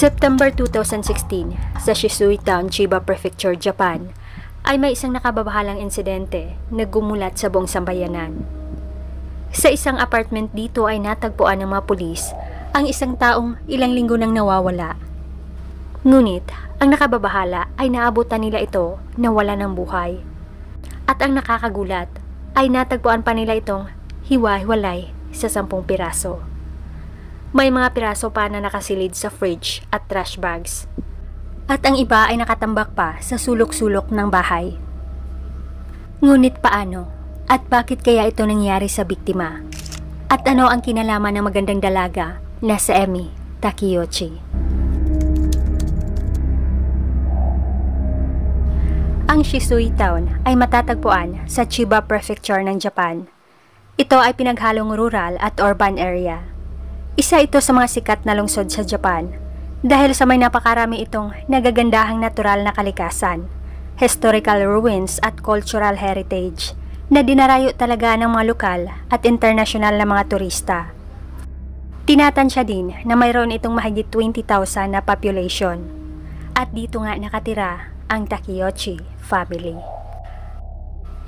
September 2016, sa Shisui Town, Chiba Prefecture, Japan, ay may isang nakababahalang insidente na gumulat sa buong sambayanan. Sa isang apartment dito ay natagpuan ng mga pulis ang isang taong ilang linggo nang nawawala. Ngunit, ang nakababahala ay naabutan nila ito na wala ng buhay. At ang nakakagulat ay natagpuan pa nila itong hiwa-hiwalay sa 10 piraso. May mga piraso pa na nakasilid sa fridge at trash bags. At ang iba ay nakatambak pa sa sulok-sulok ng bahay. Ngunit paano? At bakit kaya ito nangyari sa biktima? At ano ang kinalaman ng magandang dalaga na si Emi Takeyoshi? Ang Shisui Town ay matatagpuan sa Chiba Prefecture ng Japan. Ito ay pinaghalong rural at urban area. Isa ito sa mga sikat na lungsod sa Japan dahil sa may napakarami itong nagagandahang natural na kalikasan, historical ruins at cultural heritage na dinarayo talaga ng mga lokal at international na mga turista. Tinatansya din na mayroon itong mahigit 20,000 na population at dito nga nakatira ang Takeyoshi family.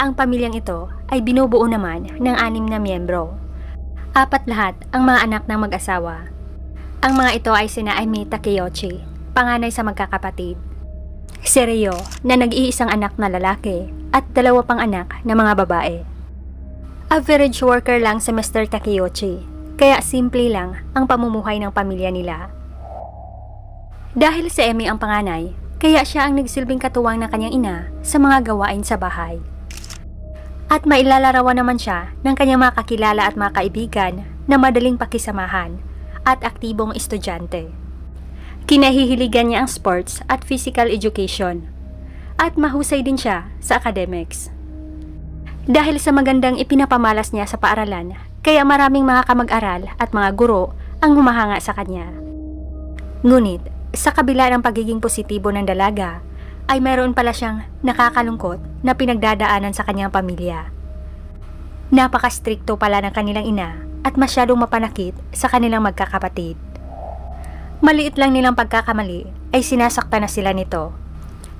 Ang pamilyang ito ay binubuo naman ng 6 na miyembro. 4 lahat ang mga anak ng mag-asawa. Ang mga ito ay sina Emi Takeyoshi, panganay sa magkakapatid, si Ryo na nag-iisang anak na lalaki at 2 pang anak na mga babae. Average worker lang si Mr. Takeyoshi, kaya simple lang ang pamumuhay ng pamilya nila. Dahil si Emi ang panganay, kaya siya ang nagsilbing katuwang ng kanyang ina sa mga gawain sa bahay. At mailalarawan naman siya ng kanyang mga kakilala at mga kaibigan na madaling pakisamahan at aktibong estudyante. Kinahihiligan niya ang sports at physical education at mahusay din siya sa academics. Dahil sa magandang ipinapamalas niya sa paaralan, kaya maraming mga kamag-aral at mga guro ang humahanga sa kanya. Ngunit, sa kabila ng pagiging positibo ng dalaga, ay mayroon pala siyang nakakalungkot na pinagdadaanan sa kanyang pamilya. Napaka-strikto pala ng kanilang ina at masyadong mapanakit sa kanilang magkakapatid. Maliit lang nilang pagkakamali ay sinasaktan na sila nito.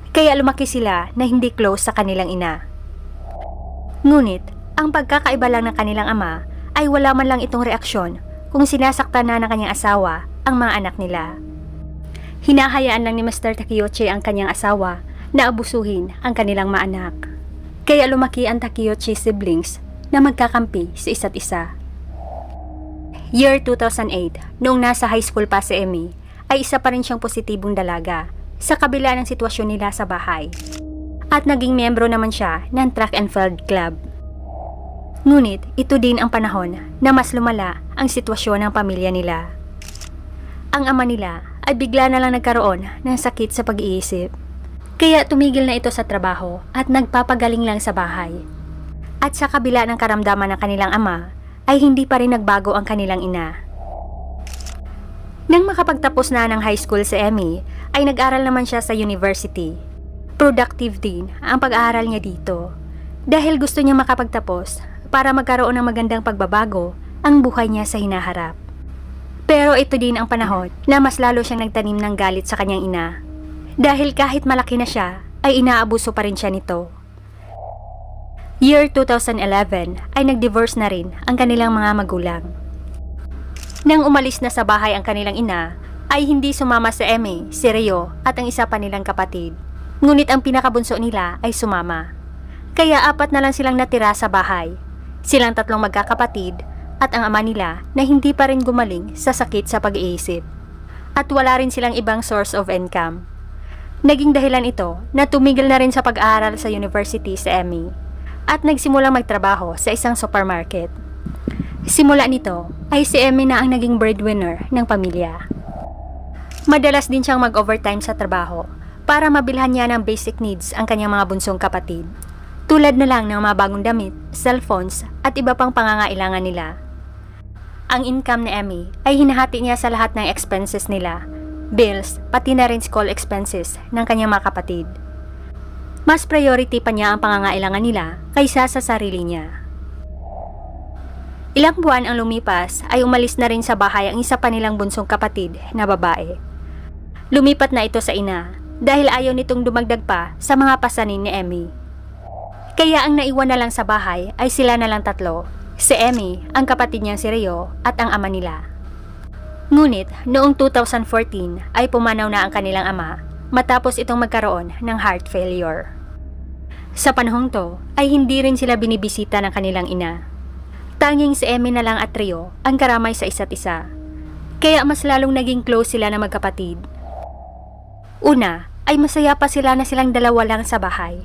Kaya lumaki sila na hindi close sa kanilang ina. Ngunit, ang pagkakaiba lang ng kanilang ama ay wala man lang itong reaksyon kung sinasaktan na ng kanyang asawa ang mga anak nila. Hinahayaan lang ni Mr. Takeyoshi ang kanyang asawa na abusuhin ang kanilang mga anak. Kaya lumaki ang Takeyoshi siblings na magkakampi sa isa't isa. Year 2008, noong nasa high school pa si Emi, ay isa pa rin siyang positibong dalaga sa kabila ng sitwasyon nila sa bahay. At naging miyembro naman siya ng track and field club. Ngunit ito din ang panahon na mas lumala ang sitwasyon ng pamilya nila. Ang ama nila ay bigla na lang nagkaroon ng sakit sa pag-iisip. Kaya tumigil na ito sa trabaho at nagpapagaling lang sa bahay. At sa kabila ng karamdaman ng kanilang ama, ay hindi pa rin nagbago ang kanilang ina. Nang makapagtapos na ng high school si Emi, ay nag-aral naman siya sa university. Productive din ang pag-aaral niya dito. Dahil gusto niya makapagtapos para magkaroon ng magandang pagbabago ang buhay niya sa hinaharap. Pero ito din ang panahon na mas lalo siyang nagtanim ng galit sa kanyang ina. Dahil kahit malaki na siya, ay inaabuso pa rin siya nito. Year 2011 ay nag-divorce na rin ang kanilang mga magulang. Nang umalis na sa bahay ang kanilang ina, ay hindi sumama si Emi, si Ryo at ang isa pa nilang kapatid. Ngunit ang pinakabunso nila ay sumama. Kaya 4 na lang silang natira sa bahay. Silang 3 magkakapatid at ang ama nila na hindi pa rin gumaling sa sakit sa pag-iisip. At wala rin silang ibang source of income. Naging dahilan ito na tumigil na rin sa pag-aaral sa university si Emi at nagsimulang magtrabaho sa isang supermarket. Simula nito ay si Emi na ang naging breadwinner ng pamilya. Madalas din siyang mag-overtime sa trabaho para mabilhan niya ng basic needs ang kanyang mga bunsong kapatid. Tulad na lang ng mga bagong damit, cellphones at iba pang pangangailangan nila. Ang income ni Emi ay hinahati niya sa lahat ng expenses nila, bills, pati na rin school expenses ng kanyang mga kapatid. Mas priority pa niya ang pangangailangan nila kaysa sa sarili niya. Ilang buwan ang lumipas ay umalis na rin sa bahay ang isa pa nilang bunsong kapatid na babae. Lumipat na ito sa ina dahil ayaw nitong dumagdag pa sa mga pasanin ni Emmy. Kaya ang naiwan na lang sa bahay ay sila na lang tatlo, si Emmy, ang kapatid niyang si Rio at ang ama nila. Ngunit noong 2014 ay pumanaw na ang kanilang ama matapos itong magkaroon ng heart failure. Sa panahong to ay hindi rin sila binibisita ng kanilang ina. Tanging si Emmy na lang at Rio ang karamay sa isa't isa. Kaya mas lalong naging close sila na magkapatid. Una ay masaya pa sila na silang dalawa lang sa bahay.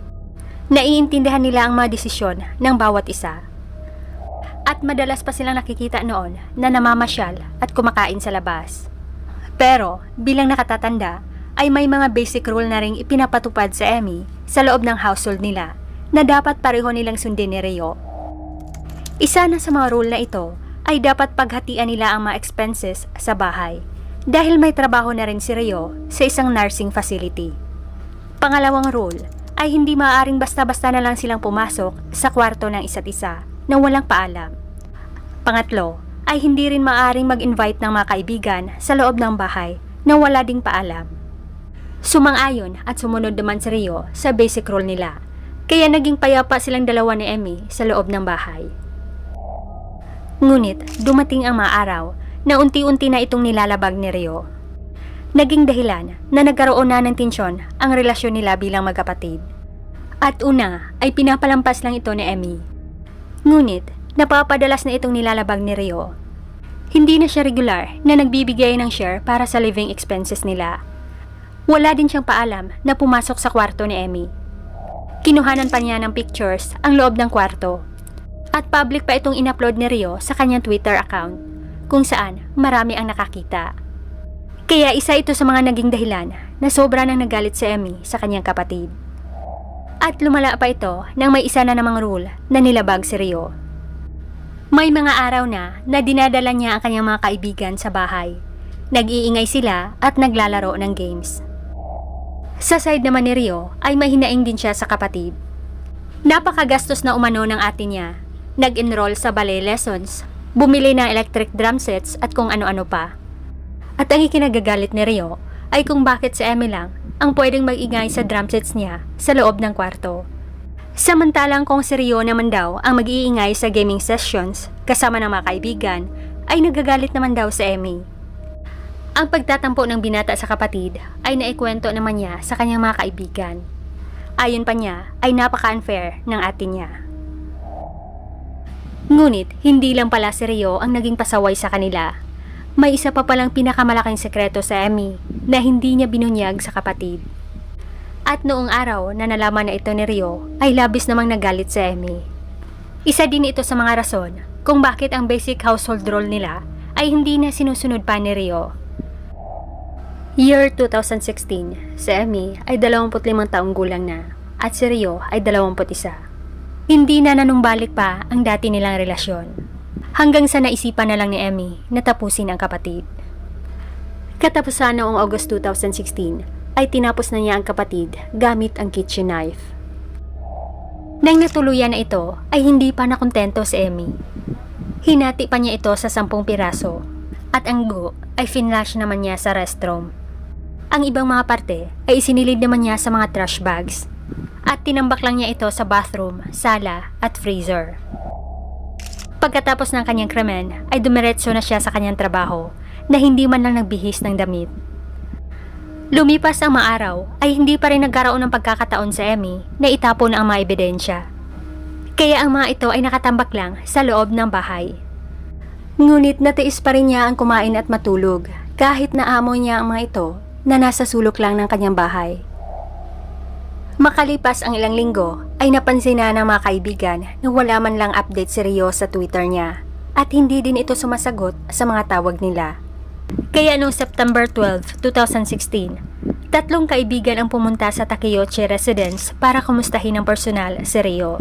Naiintindihan nila ang mga desisyon ng bawat isa. At madalas pa silang nakikita noon na namamasyal at kumakain sa labas. Pero bilang nakatatanda ay may mga basic rule na ring ipinapatupad sa Emmy sa loob ng household nila na dapat pareho nilang sundin ni Rio. Isa na sa mga rule na ito ay dapat paghatian nila ang mga expenses sa bahay dahil may trabaho na rin si Rio sa isang nursing facility. Pangalawang rule ay hindi maaaring basta-basta na lang silang pumasok sa kwarto ng isa't isa nang walang paalam. Pangatlo ay hindi rin maaaring mag-invite ng mga kaibigan sa loob ng bahay na wala ding paalam. Sumang-ayon at sumunod naman si Rio sa basic rule nila, kaya naging payapa silang dalawa ni Emmy sa loob ng bahay. Ngunit dumating ang mga araw na unti-unti na itong nilalabag ni Rio. Naging dahilan na nagkaroon na ng tensyon ang relasyon nila bilang magkapatid. At una ay pinapalampas lang ito ni Emmy. Ngunit napapadalas na itong nilalabag ni Rio. Hindi na siya regular na nagbibigay ng share para sa living expenses nila. Wala din siyang paalam na pumasok sa kwarto ni Emmy. Kinuhanan pa niya ng pictures ang loob ng kwarto. At public pa itong in-upload ni Rio sa kanyang Twitter account, kung saan marami ang nakakita. Kaya isa ito sa mga naging dahilan na sobra nang nagalit si Emmy sa kanyang kapatid. At lumala pa ito nang may isa na namang rule na nilabag si Rio. May mga araw na dinadala niya ang kanyang mga kaibigan sa bahay. Nag-iingay sila at naglalaro ng games. Sa side naman ni Rio ay mahinaing din siya sa kapatid. Napakagastos na umano ng ate niya. Nag-enroll sa ballet lessons, bumili ng electric drum sets at kung ano-ano pa. At ang ikinagagalit ni Rio ay kung bakit si Emmy lang ang pwedeng mag-ingay sa drum sets niya sa loob ng kwarto. Samantalang kung si Rio naman daw ang mag-iingay sa gaming sessions kasama ng mga kaibigan, ay nagagalit naman daw si Emmy. Ang pagtatampo ng binata sa kapatid ay naikwento naman niya sa kanyang mga kaibigan. Ayon pa niya ay napaka-unfair ng ate niya. Ngunit hindi lang pala si Rio ang naging pasaway sa kanila. May isa pa palang pinakamalaking sekreto sa Emmy na hindi niya binunyag sa kapatid. At noong araw na nalaman na ito ni Rio ay labis namang nagalit sa Emmy. Isa din ito sa mga rason kung bakit ang basic household role nila ay hindi na sinusunod pa ni Rio. Year 2016, si Emmy ay 25 taong gulang na at si Rio ay 21. Hindi na nanumbalik pa ang dati nilang relasyon. Hanggang sa naisipan na lang ni Emmy na tapusin ang kapatid. Katapusan noong August 2016 ay tinapos na niya ang kapatid gamit ang kitchen knife. Nang natuluyan na ito ay hindi pa nakontento si Emmy. Hinati pa niya ito sa 10 piraso at ang go ay finlash naman niya sa restroom. Ang ibang mga parte ay isinilid naman niya sa mga trash bags at tinambak lang niya ito sa bathroom, sala at freezer. Pagkatapos ng kanyang krimen ay dumiretso na siya sa kanyang trabaho na hindi man lang nagbihis ng damit. Lumipas ang mga araw ay hindi pa rin nagkaroon ng pagkakataon sa Emmy na itapon ang mga ebidensya. Kaya ang mga ito ay nakatambak lang sa loob ng bahay. Ngunit natiis pa rin niya ang kumain at matulog kahit naamoy niya ang mga ito na nasa sulok lang ng kanyang bahay. Makalipas ang ilang linggo ay napansin na ng mga kaibigan na wala man lang update si Rio sa Twitter niya at hindi din ito sumasagot sa mga tawag nila. Kaya noong September 12, 2016, 3 kaibigan ang pumunta sa Takeuchi residence para kumustahin ng personal si Rio.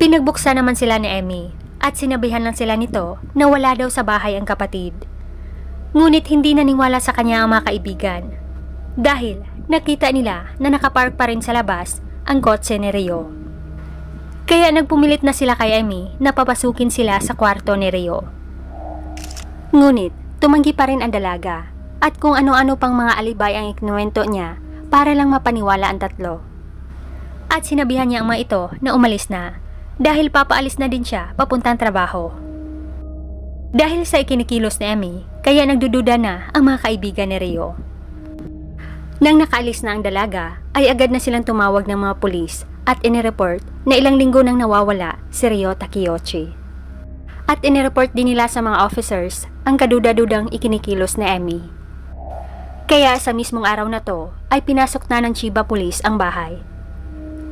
Pinagbuksan naman sila ni Emmy at sinabihan lang sila nito na wala daw sa bahay ang kapatid. Ngunit hindi naniwala sa kanya ang mga kaibigan dahil nakita nila na nakapark pa rin sa labas ang kotse ni Rio. Kaya nagpumilit na sila kay Emmy na papasukin sila sa kwarto ni Rio. Ngunit tumanggi pa rin ang dalaga at kung ano-ano pang mga alibay ang ikinuwento niya para lang mapaniwala ang tatlo. At sinabihan niya ang mga ito na umalis na dahil papaalis na din siya papuntang trabaho. Dahil sa ikinikilos ni Emmy, kaya nagdududa na ang mga kaibigan ni Rio. Nang nakaalis na ang dalaga, ay agad na silang tumawag ng mga pulis at inireport na ilang linggo nang nawawala si Rio Takeuchi. At inireport din nila sa mga officers ang kaduda-dudang ikinikilos ni Emmy. Kaya sa mismong araw na to ay pinasok na ng Chiba Police ang bahay.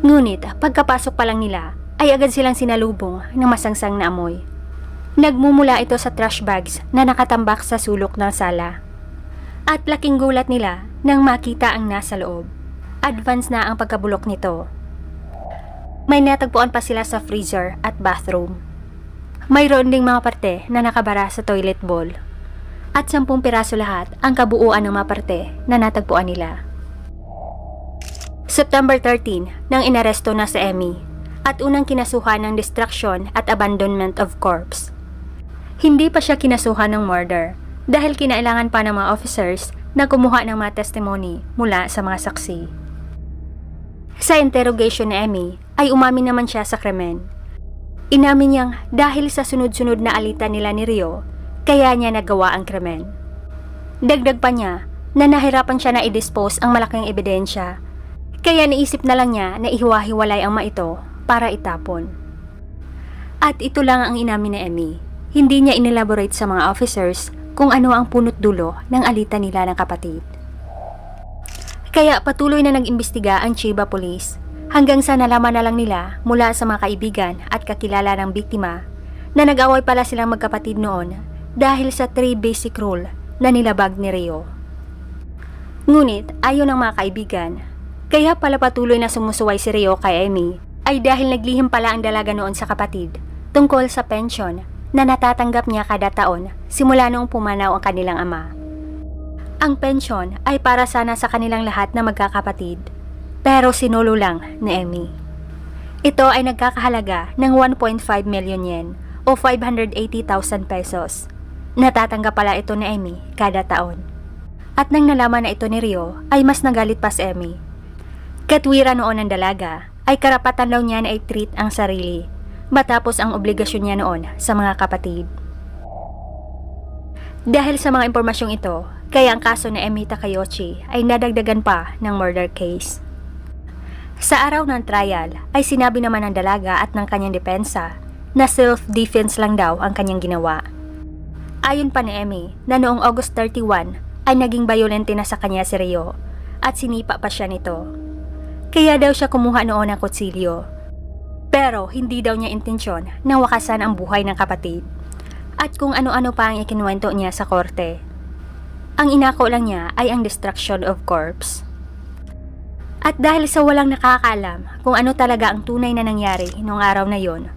Ngunit pagkapasok pa lang nila ay agad silang sinalubong ng masangsang na amoy. Nagmumula ito sa trash bags na nakatambak sa sulok ng sala. At laking gulat nila nang makita ang nasa loob. Advance na ang pagkabulok nito. May natagpuan pa sila sa freezer at bathroom. Mayroon ding mga parte na nakabara sa toilet bowl. At 10 piraso lahat ang kabuuan ng mga parte na natagpuan nila. September 13 nang inaresto na si Emmy at unang kinasuhan ng destruction at abandonment of corpse. Hindi pa siya kinasuhan ng murder dahil kinailangan pa ng mga officers na kumuha ng mga testimony mula sa mga saksi. Sa interrogation ni Emmy ay umamin naman siya sa krimen. Inamin niyang dahil sa sunod-sunod na alitan nila ni Rio, kaya niya nagawa ang krimen. Dagdag pa niya na nahirapan siya na i-dispose ang malaking ebidensya, kaya naisip na lang niya na ihiwa-hiwalay ang mga ito para itapon. At ito lang ang inamin ni Emmy. Hindi niya inelaborate sa mga officers kung ano ang punot dulo ng alitan nila ng kapatid. Kaya patuloy na nag-imbestiga ang Chiba Police hanggang sa nalaman na lang nila mula sa mga kaibigan at kakilala ng biktima na nag-away pala silang magkapatid noon dahil sa 3 basic rule na nilabag ni Rio. Ngunit ayon ng mga kaibigan, kaya pala patuloy na sumusuway si Rio kay Emmy ay dahil naglihim pala ang dalaga noon sa kapatid tungkol sa pension na natatanggap niya kada taon simula noong pumanaw ang kanilang ama. Ang pensyon ay para sana sa kanilang lahat na magkakapatid, pero sinulo lang ni Emmy. Ito ay nagkakahalaga ng 1.5 million yen o 580,000 pesos. Natatanggap pala ito ni Emmy kada taon. At nang nalaman na ito ni Rio ay mas nagalit pa si Emmy. Katwiran noon ng dalaga ay karapatan daw niya na i-treat ang sarili matapos ang obligasyon niya noon sa mga kapatid. Dahil sa mga impormasyong ito, kaya ang kaso ni Emmy Takeuchi ay nadagdagan pa ng murder case. Sa araw ng trial ay sinabi naman ng dalaga at ng kanyang depensa na self-defense lang daw ang kanyang ginawa. Ayon pa ni Emmy na noong August 31 ay naging violente na sa kanya si Rio at sinipa pa siya nito. Kaya daw siya kumuha noon ng kutsilyo. Pero hindi daw niya intensyon na wakasan ang buhay ng kapatid at kung ano-ano pa ang ikinuwento niya sa korte. Ang inako lang niya ay ang destruction of corpse. At dahil sa walang nakakaalam kung ano talaga ang tunay na nangyari noong araw na yon,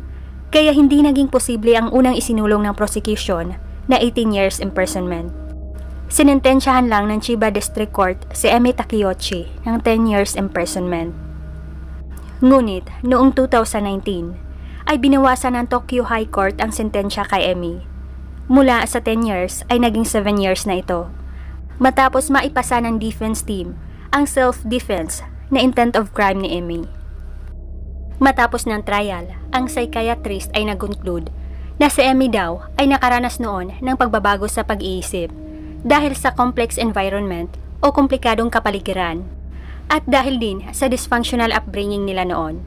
kaya hindi naging posible ang unang isinulong ng prosecution na 18 years imprisonment. Sinentensyahan lang ng Chiba District Court si Emmy Takeuchi ng 10 years imprisonment. Ngunit noong 2019 ay binawasan ng Tokyo High Court ang sentensya kay Emmy. Mula sa 10 years ay naging 7 years na ito. Matapos maipasa ng defense team ang self-defense na intent of crime ni Emmy. Matapos ng trial, ang psychiatrist ay nag-conclude na si Emmy daw ay nakaranas noon ng pagbabago sa pag-iisip dahil sa complex environment o komplikadong kapaligiran at dahil din sa dysfunctional upbringing nila noon.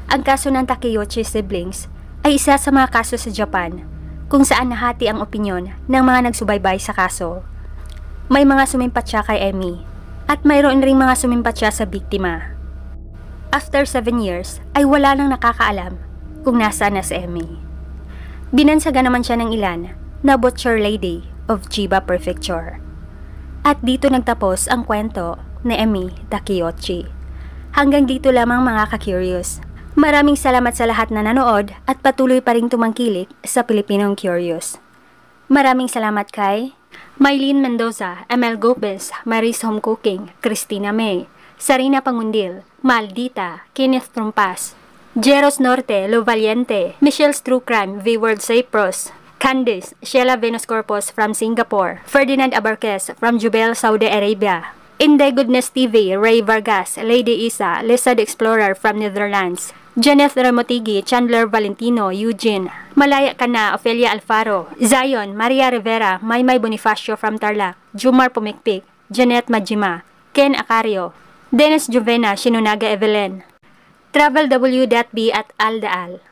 Ang kaso ng Takeuchi siblings ay isa sa mga kaso sa Japan kung saan nahati ang opinyon ng mga nagsubaybay sa kaso. May mga sumimpat siya kay Emmy at mayroon ring mga sumimpat siya sa biktima. After 7 years ay wala nang nakakaalam kung nasaan na si Emmy. Binansaga naman siya ng ilan na butcher lady of Chiba Prefecture. At dito nagtapos ang kwento ni Emmy Takeuchi. Hanggang dito lamang mga ka-curious. Maraming salamat sa lahat na nanood at patuloy pa ring tumangkilik sa Pilipinong Curious. Maraming salamat kay Mylene Mendoza, Emel Gopez, Maris Home Cooking, Christina May, Sarina Pangundil, Maldita, Kenneth Trompas, Jeros Norte, Lo Valiente, Michelle's True Crime, V-World Cyprus, Candice Sheila Venus Corpus from Singapore, Ferdinand Abarquez from Jubail, Saudi Arabia, Inday Goodness TV, Ray Vargas, Lady Isa, Lisa the Explorer from Netherlands, Janeth Ramotigi, Chandler Valentino, Eugene, Malaya Kana, Ofelia Alfaro, Zion, Maria Rivera, Maymay Bonifacio from Tarlac, Jumar Pumikpik, Janet Majima, Ken Acario, Dennis Juvena, Shinunaga Evelyn, travelw.b@aldaal.